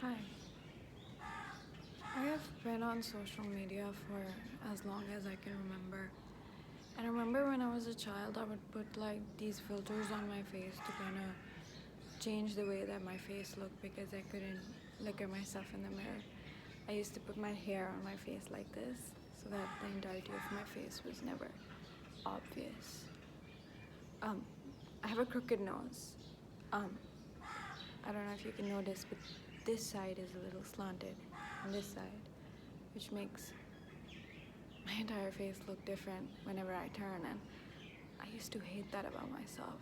Hi. I have been on social media for as long as I can remember. And I remember when I was a child, I would put like these filters on my face to kind of change the way that my face looked because I couldn't look at myself in the mirror. I used to put my hair on my face like this so that the entirety of my face was never obvious. Um, I have a crooked nose. Um, I don't know if you can notice, but this side is a little slanted on this side, which makes my entire face look different whenever I turn, and I used to hate that about myself.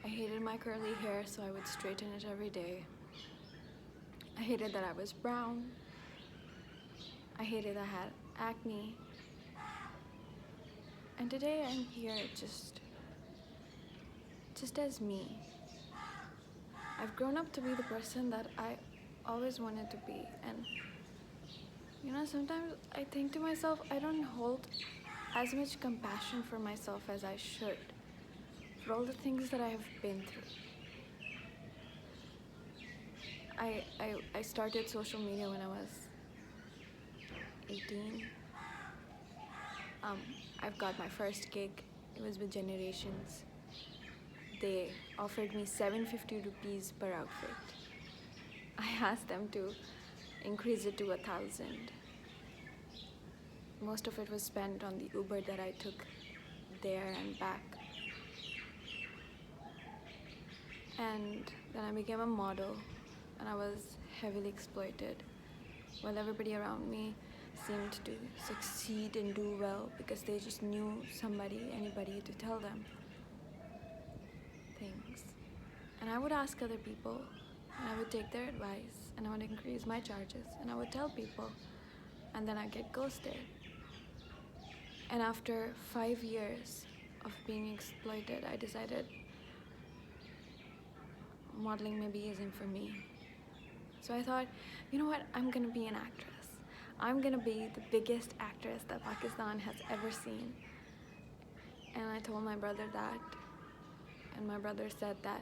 I hated my curly hair, so I would straighten it every day. I hated that I was brown. I hated I had acne. And today I'm here just as me. I've grown up to be the person that I always wanted to be, and sometimes I think to myself, I don't hold as much compassion for myself as I should for all the things that I have been through. I started social media when I was 18. Um, I've got my first gig. It was with Generations. They offered me 750 rupees per outfit. I asked them to increase it to 1,000. Most of it was spent on the Uber that I took there and back. And then I became a model, and I was heavily exploited while everybody around me seemed to succeed and do well because they just knew anybody to tell them things. And I would ask other people, and I would take their advice, and I would increase my charges, and I would tell people, and then I'd get ghosted. And after 5 years of being exploited, I decided modeling maybe isn't for me. So I thought, you know what, I'm gonna be an actress. I'm gonna be the biggest actress that Pakistan has ever seen. And I told my brother that, and my brother said that,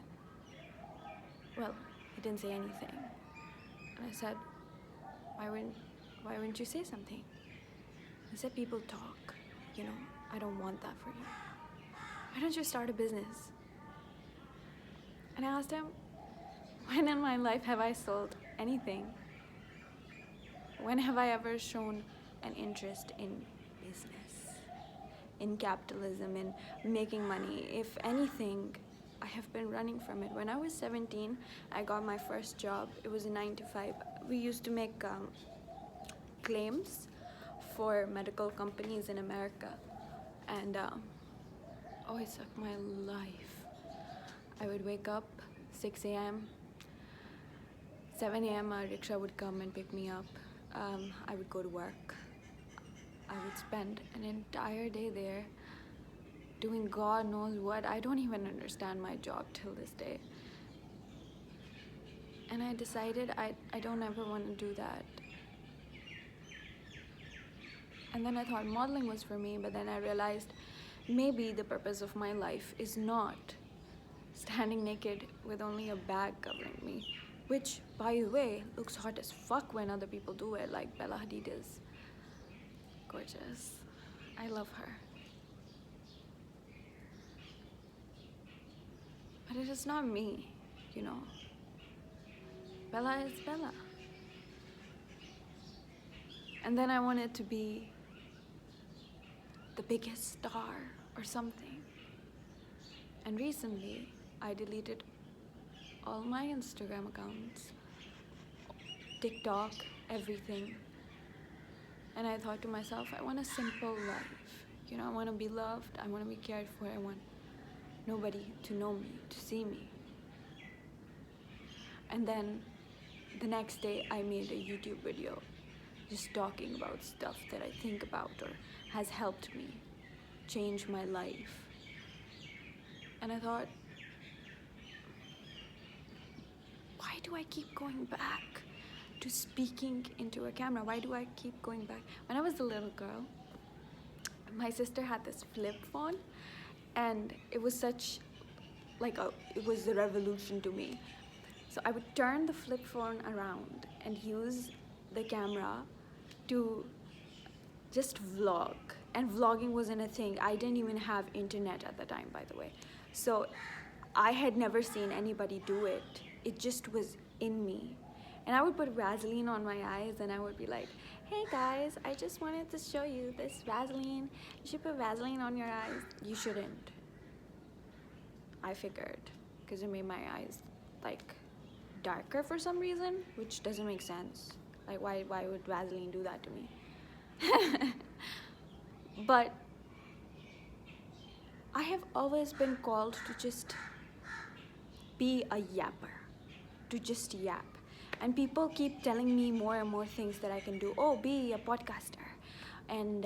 well, he didn't say anything. And I said, why wouldn't you say something? He said, people talk, I don't want that for you. Why don't you start a business? And I asked him, when in my life have I sold anything? When have I ever shown an interest in business, in capitalism, in making money? If anything, I have been running from it. When I was 17, I got my first job. It was a 9 to 5. We used to make claims for medical companies in America. And it sucked my life. I would wake up 6 a.m. 7 a.m. a rickshaw would come and pick me up. I would go to work. I would spend an entire day there doing God knows what. I don't even understand my job till this day. And I decided I don't ever want to do that. And then I thought modeling was for me, but then I realized maybe the purpose of my life is not standing naked with only a bag covering me, which, by the way, looks hot as fuck when other people do it, like Bella Hadid is gorgeous. I love her. But it is not me, Bella is Bella. And then I wanted to be the biggest star or something. And recently, I deleted all my Instagram accounts, TikTok, everything. And I thought to myself, I want a simple life. I want to be loved, I want to be cared for, I want nobody to know me, to see me. And then the next day, I made a YouTube video just talking about stuff that I think about or has helped me change my life. And I thought, why do I keep going back to speaking into a camera? Why do I keep going back? When I was a little girl, my sister had this flip phone, and it was such it was a revolution to me. So I would turn the flip phone around and use the camera to just vlog. And vlogging wasn't a thing. I didn't even have internet at the time, by the way. So I had never seen anybody do it. It just was in me. And I would put Vaseline on my eyes and I would be like, hey guys, I just wanted to show you this Vaseline. You should put Vaseline on your eyes. You shouldn't. I figured, because it made my eyes like darker for some reason, which doesn't make sense. Like why would Vaseline do that to me? But I have always been called to just be a yapper, to just yap. And people keep telling me more and more things that I can do. Oh, be a podcaster. And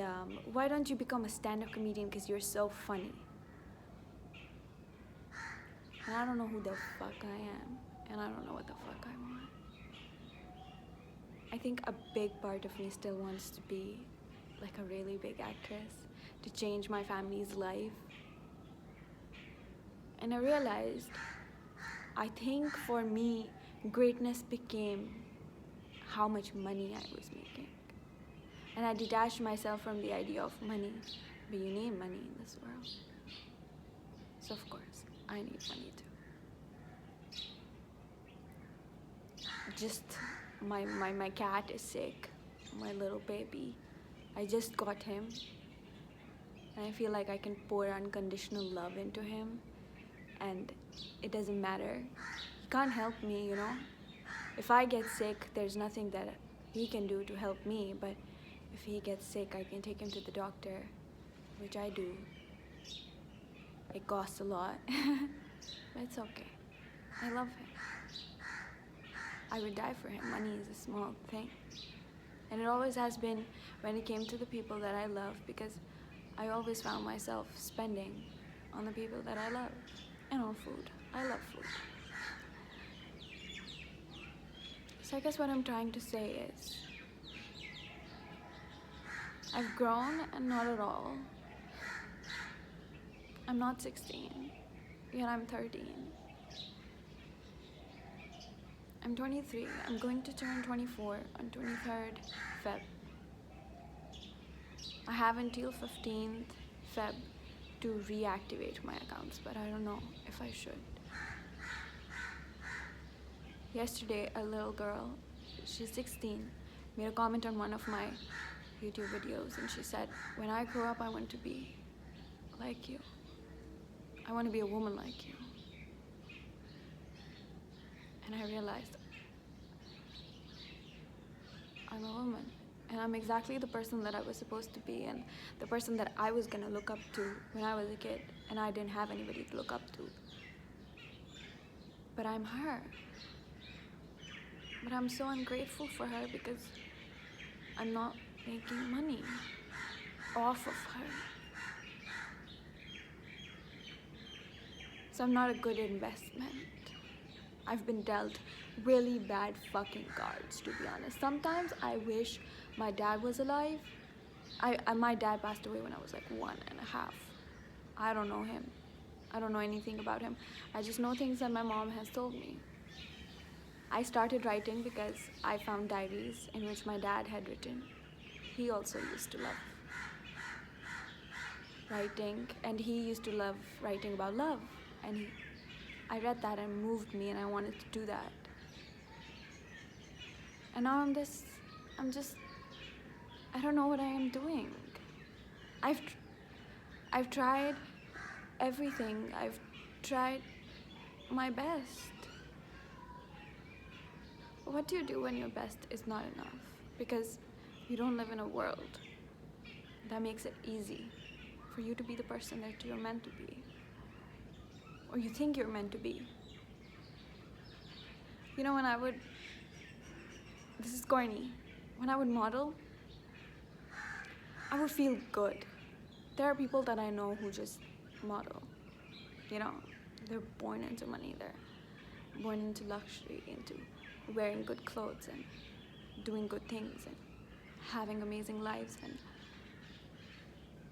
why don't you become a stand-up comedian because you're so funny? And I don't know who the fuck I am. And I don't know what the fuck I want. I think a big part of me still wants to be like a really big actress, to change my family's life. And I realized, I think for me, greatness became how much money I was making. And I detached myself from the idea of money. But you need money in this world. So of course, I need money too. Just, my cat is sick, my little baby. I just got him. And I feel like I can pour unconditional love into him. And it doesn't matter. He can't help me, you know. If I get sick, there's nothing that he can do to help me. But if he gets sick, I can take him to the doctor, which I do. It costs a lot, but it's okay. I love him. I would die for him. Money is a small thing. And it always has been when it came to the people that I love, because I always found myself spending on the people that I love and on food. I love food. So I guess what I'm trying to say is, I've grown and not at all. I'm not 16, yet I'm 13. I'm 23. I'm going to turn 24 on 23rd Feb. I have until 15th Feb to reactivate my accounts, but I don't know if I should. Yesterday, a little girl, she's 16, made a comment on one of my YouTube videos, and she said, when I grow up, I want to be like you. I want to be a woman like you. And I realized I'm a woman, and I'm exactly the person that I was supposed to be, and the person that I was gonna look up to when I was a kid, and I didn't have anybody to look up to. But I'm her. But I'm so ungrateful for her because I'm not making money off of her. So I'm not a good investment. I've been dealt really bad fucking cards, to be honest. Sometimes I wish my dad was alive. My dad passed away when I was like 1.5. I don't know him. I don't know anything about him. I just know things that my mom has told me. I started writing because I found diaries in which my dad had written. He also used to love writing, and he used to love writing about love. And I read that and it moved me, and I wanted to do that. And now I don't know what I am doing. I've tried everything. I've tried my best. What do you do when your best is not enough? Because you don't live in a world that makes it easy for you to be the person that you're meant to be. Or you think you're meant to be. You know, this is corny, when I would model, I would feel good. There are people that I know who just model. You know, they're born into money, they're born into luxury, into wearing good clothes and doing good things and having amazing lives.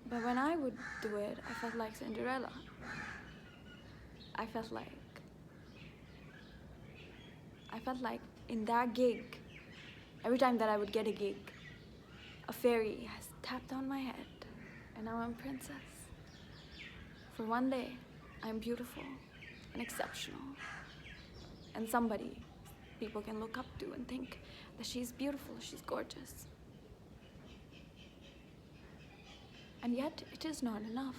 But when I would do it, I felt like Cinderella. I felt like I felt like in that gig, every time that I would get a gig, a fairy has tapped on my head, and now I'm a princess. For one day, I'm beautiful and exceptional, and somebody people can look up to and think that she's beautiful, she's gorgeous. And yet, it is not enough.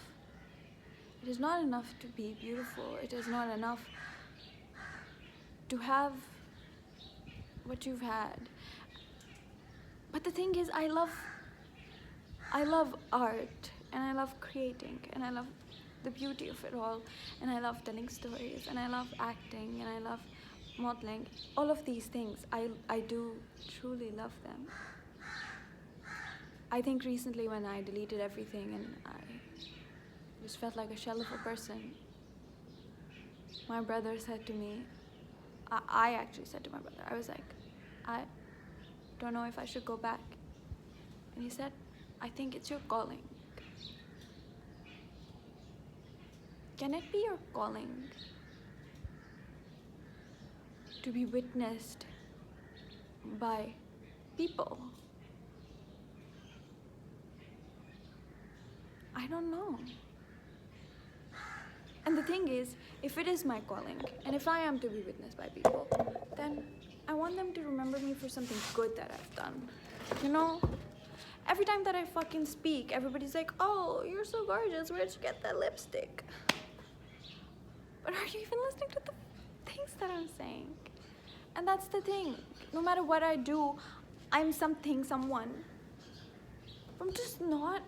It is not enough to be beautiful. It is not enough to have what you've had. But the thing is, I love art, and I love creating, and I love the beauty of it all, and I love telling stories, and I love acting, and I love modeling. All of these things, I do truly love them. I think recently when I deleted everything and I just felt like a shell of a person, my brother said to me, I actually said to my brother, I was like, I don't know if I should go back. And he said, I think it's your calling. Can it be your calling to be witnessed by people? I don't know. And the thing is, if it is my calling, and if I am to be witnessed by people, then I want them to remember me for something good that I've done. You know? Every time that I fucking speak, everybody's like, oh, you're so gorgeous, where'd you get that lipstick? But are you even listening to the things that I'm saying? And that's the thing. No matter what I do, I'm something, someone. I'm just not...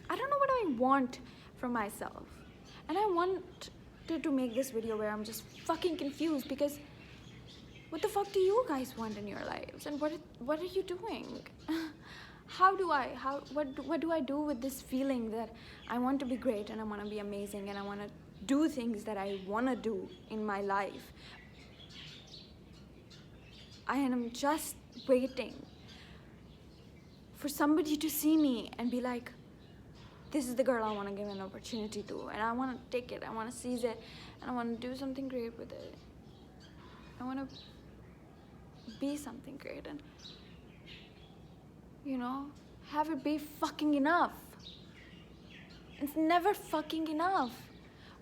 I don't know what I want from myself. And I wanted to make this video where I'm just fucking confused because what the fuck do you guys want in your lives? And what are you doing? What do I do with this feeling that I want to be great and I want to be amazing and I want to do things that I want to do in my life? I am just waiting for somebody to see me and be like, this is the girl I want to give an opportunity to, and I want to take it, I want to seize it, and I want to do something great with it. I want to be something great and, you know, have it be fucking enough. It's never fucking enough.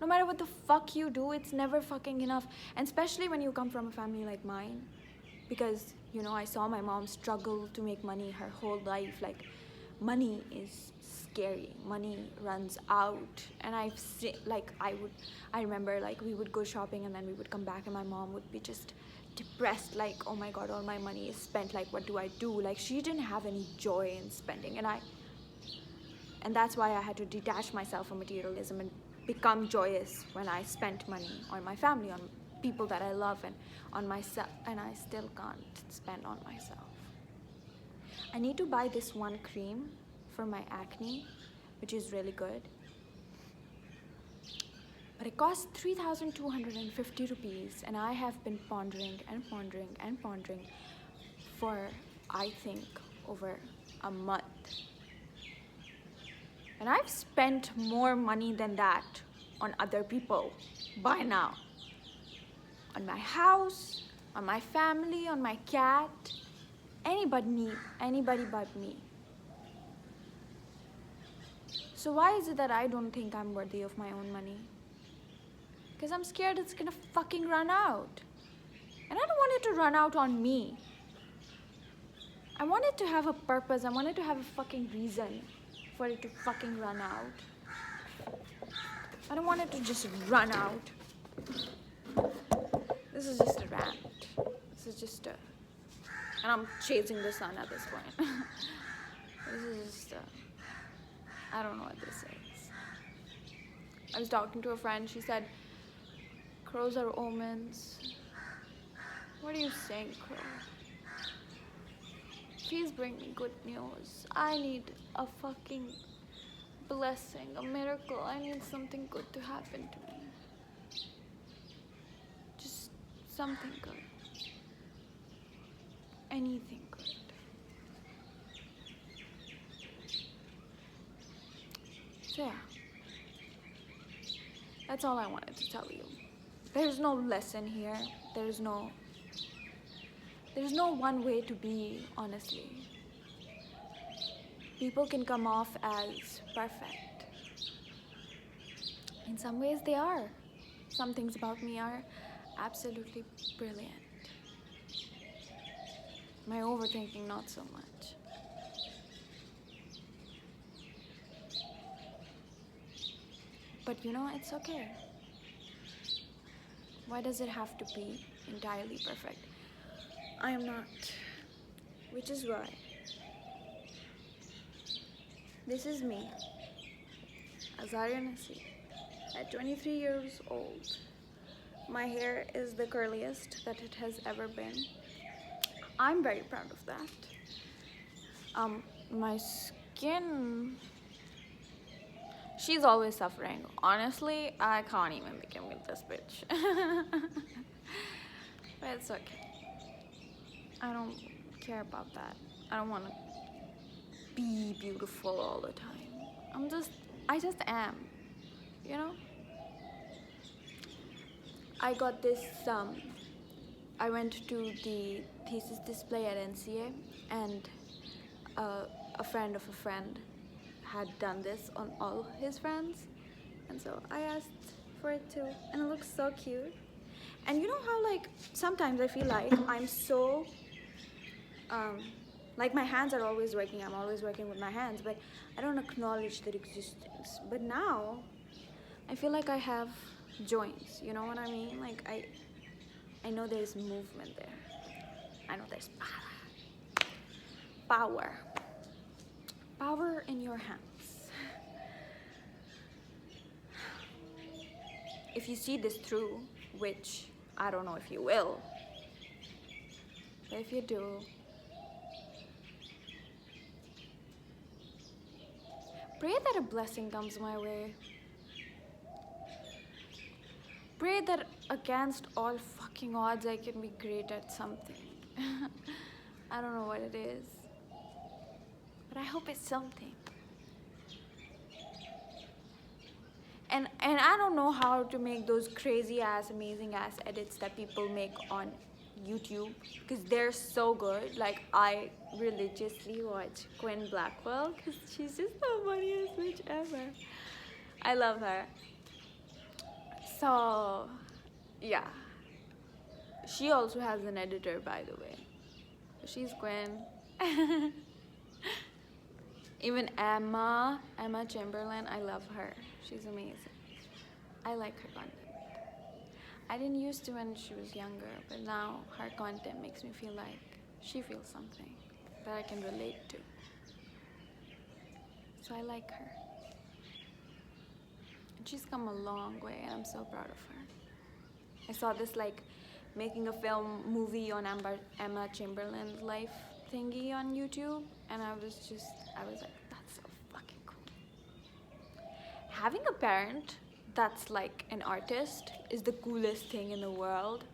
No matter what the fuck you do, it's never fucking enough. And especially when you come from a family like mine, because, you know, I saw my mom struggle to make money her whole life. Like, money is scary. Money runs out. And I've seen, like, I remember, like, we would go shopping and then we would come back and my mom would be just depressed, like, oh my god, all my money is spent, like, what do I do? Like, she didn't have any joy in spending, and that's why I had to detach myself from materialism and become joyous when I spent money on my family, on people that I love, and on myself, and I still can't spend on myself. I need to buy this one cream for my acne, which is really good. But it costs 3,250 rupees, and I have been pondering and pondering and pondering for, I think, over a month. And I've spent more money than that on other people by now. On my house, on my family, on my cat, anybody but me. So why is it that I don't think I'm worthy of my own money? Because I'm scared it's gonna fucking run out. And I don't want it to run out on me. I want it to have a purpose. I want it to have a fucking reason for it to fucking run out. I don't want it to just run out. This is just a rant. This is just a... And I'm chasing the sun at this point. This is just a... I don't know what this is. I was talking to a friend. She said, crows are omens. What are you saying, crow? Please bring me good news. I need a fucking blessing, a miracle. I need something good to happen to me. Just something good. Anything good. So yeah. That's all I wanted to tell you. There's no lesson here. There's no one way to be, honestly. People can come off as perfect. In some ways they are. Some things about me are absolutely brilliant. My overthinking, not so much. But it's okay. Why does it have to be entirely perfect? I am not. Which is why this is me, Azaria Nasi, at 23 years old. My hair is the curliest that it has ever been. I'm very proud of that. My skin, she's always suffering. Honestly, I can't even begin with this bitch. But it's okay. I don't care about that. I don't want to be beautiful all the time. I just am, I got this, I went to the thesis display at NCA, and a friend of a friend had done this on all his friends, and so I asked for it too, and it looks so cute. And you know how, like, sometimes I feel like I'm so, like, my hands are always working, I'm always working with my hands, but I don't acknowledge their existence. But now, I feel like I have joints, you know what I mean? Like, I know there's movement there. I know there's power. Power in your hands. If you see this through, which I don't know if you will, but if you do, pray that a blessing comes my way. Pray that against all fucking odds I can be great at something. I don't know what it is, but I hope it's something. And I don't know how to make those crazy ass, amazing ass edits that people make on YouTube, because they're so good. Like, I religiously watch Quinn Blackwell because she's just the funniest bitch ever. I love her. So, yeah. She also has an editor, by the way. She's Gwen. Even Emma Chamberlain, I love her. She's amazing. I like her content. I didn't used to when she was younger, but now her content makes me feel like she feels something that I can relate to. So I like her. And she's come a long way, and I'm so proud of her. I saw this, like, making a film movie on Emma Chamberlain's life thingy on YouTube, and I was like, that's so fucking cool. Having a parent that's like an artist is the coolest thing in the world.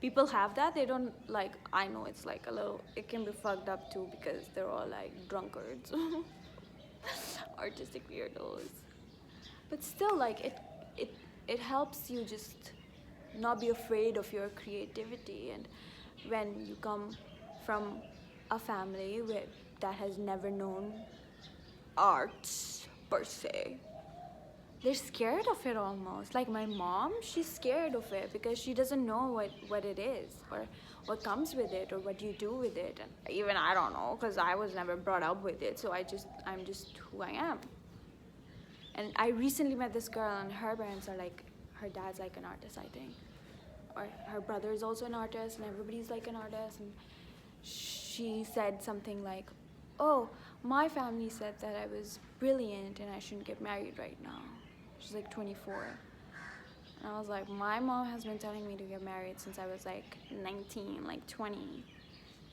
People have that, they don't, like, I know it's like a little, it can be fucked up too because they're all like drunkards, artistic weirdos. But still, like, it helps you just not be afraid of your creativity. And when you come from a family that has never known arts per se, they're scared of it almost. Like my mom, she's scared of it because she doesn't know what it is or what comes with it or what you do with it. And even I don't know because I was never brought up with it, so I'm just who I am. And I recently met this girl, and her parents are like, her dad's like an artist, I think, or her brother is also an artist, and everybody's like an artist. And she said something like, oh, my family said that I was brilliant and I shouldn't get married right now. She's like 24. And I was like, my mom has been telling me to get married since I was like 19, like 20.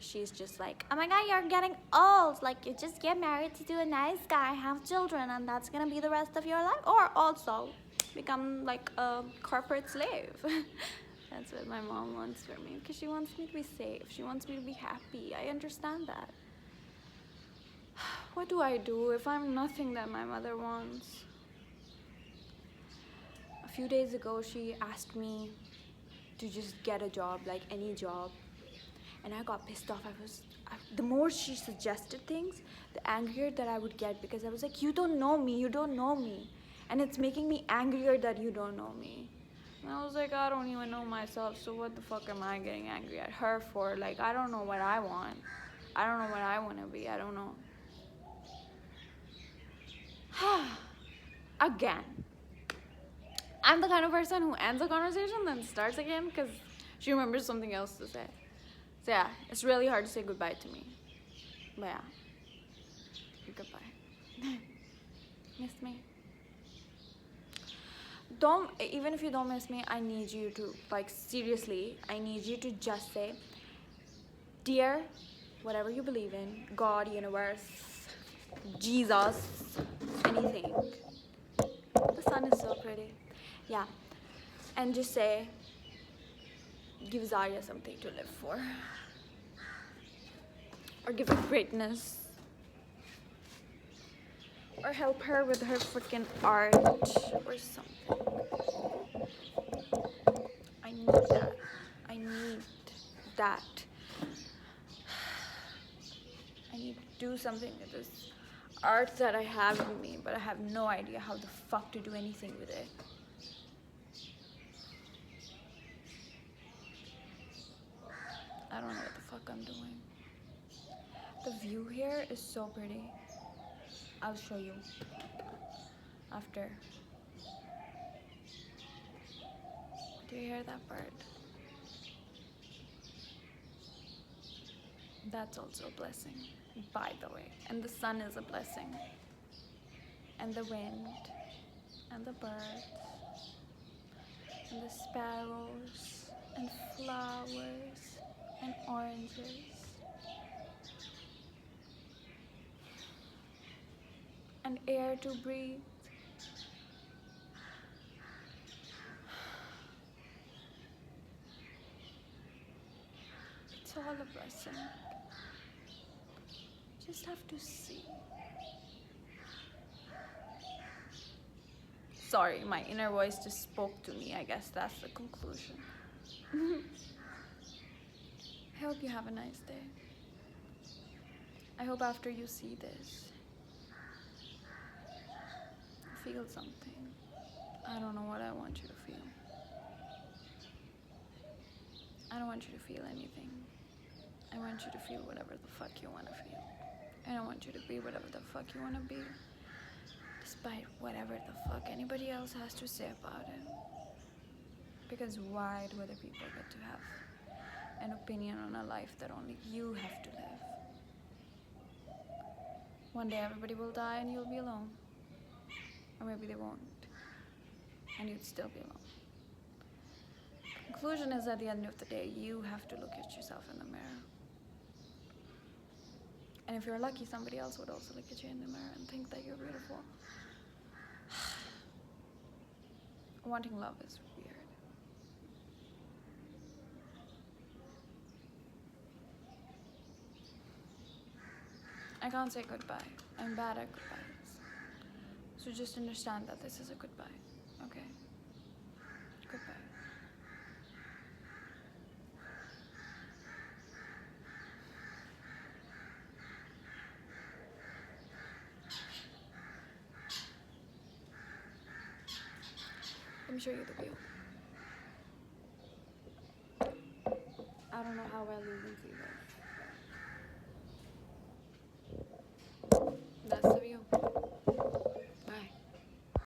She's just like, oh my god, you're getting old. Like, you just get married to a nice guy, have children, and that's gonna be the rest of your life. Or also become like a corporate slave. That's what my mom wants for me, because she wants me to be safe. She wants me to be happy. I understand that. What do I do if I'm nothing that my mother wants? A few days ago, she asked me to just get a job, like any job. And I got pissed off. The more she suggested things, the angrier that I would get, because I was like, you don't know me, you don't know me. And it's making me angrier that you don't know me. And I was like, I don't even know myself, so what the fuck am I getting angry at her for? Like, I don't know what I want. I don't know what I want to be. I don't know. Again. I'm the kind of person who ends a conversation then starts again because she remembers something else to say. So yeah, it's really hard to say goodbye to me. But yeah, goodbye. Miss me? Even if you don't miss me, I need you to, like, seriously, I need you to just say, dear, whatever you believe in, God, universe, Jesus, anything. The sun is so pretty. Yeah. And just say, give Zarya something to live for. Or give her greatness. Or help her with her freaking art or something. I need that. I need that. I need to do something with this art that I have in me, but I have no idea how the fuck to do anything with it. I don't know what the fuck I'm doing. The view here is so pretty. I'll show you after. Do you hear that bird? That's also a blessing, by the way. And the sun is a blessing. And the wind, and the birds, and the sparrows, and flowers, and oranges. And air to breathe. It's all a blessing. Just have to see. Sorry, my inner voice just spoke to me. I guess that's the conclusion. I hope you have a nice day. I hope after you see this, you feel something. I don't know what I want you to feel. I don't want you to feel anything. I want you to feel whatever the fuck you want to feel. And I want you to be whatever the fuck you want to be, despite whatever the fuck anybody else has to say about it. Because why do other people get to have an opinion on a life that only you have to live? One day everybody will die and you'll be alone. Or maybe they won't. And you'd still be alone. Conclusion is, at the end of the day, you have to look at yourself in the mirror. And if you're lucky, somebody else would also look at you in the mirror and think that you're beautiful. Wanting love is weird. I can't say goodbye. I'm bad at goodbyes. So just understand that this is a goodbye, okay? Goodbye. Let me show you the view. I don't know how well you can see